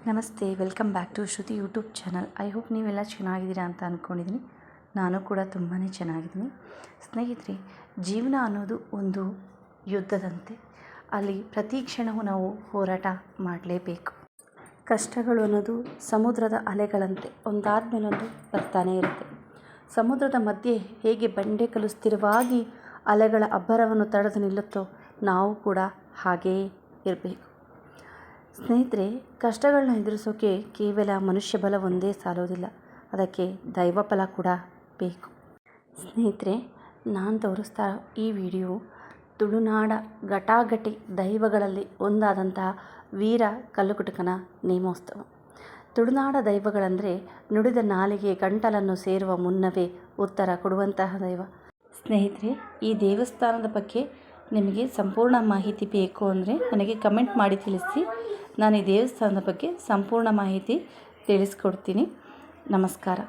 ನಮಸ್ತೆ, welcome back to Shruti YouTube channel. I hope ನೀವೆಲ್ಲ ಚೆನ್ನಾಗಿದ್ದೀರಾ ಅಂತ ಅಂದ್ಕೊಂಡಿದ್ದೀನಿ. ನಾನು ಕೂಡ ತುಂಬಾ ಚೆನ್ನಾಗಿದ್ದೀನಿ. ಸ್ನೇಹಿತರೆ, ಜೀವನ ಅನ್ನೋದು ಒಂದು ಯುದ್ಧದಂತೆ. ಅಲ್ಲಿ ಪ್ರತಿ ಕ್ಷಣವೂ ನಾವು ಹೋರಾಟ ಮಾಡಲೇಬೇಕು. ಕಷ್ಟಗಳು ಅನ್ನೋದು ಸಮುದ್ರದ ಅಲೆಗಳಂತೆ ಒಂದಾದ್ಮೇಲೊಂದು ಬರ್ತಾನೇ ಇರುತ್ತೆ. ಸಮುದ್ರದ ಮಧ್ಯೆ ಹೇಗೆ ಬಂಡೆಕಲ್ಲು ಸ್ಥಿರವಾಗಿ ಅಲೆಗಳ ಅಬ್ಬರವನ್ನು ತಡೆದು ನಿಲ್ಲುತ್ತೋ, ನಾವು ಕೂಡ ಹಾಗೆಯೇ ಇರಬೇಕು. ಸ್ನೇಹಿತರೆ, ಕಷ್ಟಗಳನ್ನ ಎದುರಿಸೋಕೆ ಕೇವಲ ಮನುಷ್ಯ ಬಲ ಒಂದೇ ಸಾಲೋದಿಲ್ಲ, ಅದಕ್ಕೆ ದೈವ ಬಲ ಕೂಡ ಬೇಕು. ಸ್ನೇಹಿತರೆ, ನಾನು ತೋರಿಸ್ತಾ ಈ ವಿಡಿಯೋ ತುಳುನಾಡ ಘಟಾಘಟಿ ದೈವಗಳಲ್ಲಿ ಒಂದಾದಂತಹ ವೀರ ಕಲ್ಲುಕುಟುಕನ ನೇಮೋತ್ಸವ. ತುಳುನಾಡ ದೈವಗಳಂದರೆ ನುಡಿದ ನಾಲಿಗೆ ಗಂಟಲನ್ನು ಸೇರುವ ಮುನ್ನವೇ ಉತ್ತರ ಕೊಡುವಂತಹ ದೈವ. ಸ್ನೇಹಿತರೆ, ಈ ದೇವಸ್ಥಾನದ ಬಗ್ಗೆ ನಿಮಗೆ ಸಂಪೂರ್ಣ ಮಾಹಿತಿ ಬೇಕು ಅಂದರೆ ನನಗೆ ಕಮೆಂಟ್ ಮಾಡಿ ತಿಳಿಸಿ. ನಾನು ಈ ದೇವಸ್ಥಾನದ ಬಗ್ಗೆ ಸಂಪೂರ್ಣ ಮಾಹಿತಿ ತಿಳಿಸ್ಕೊಡ್ತೀನಿ. ನಮಸ್ಕಾರ.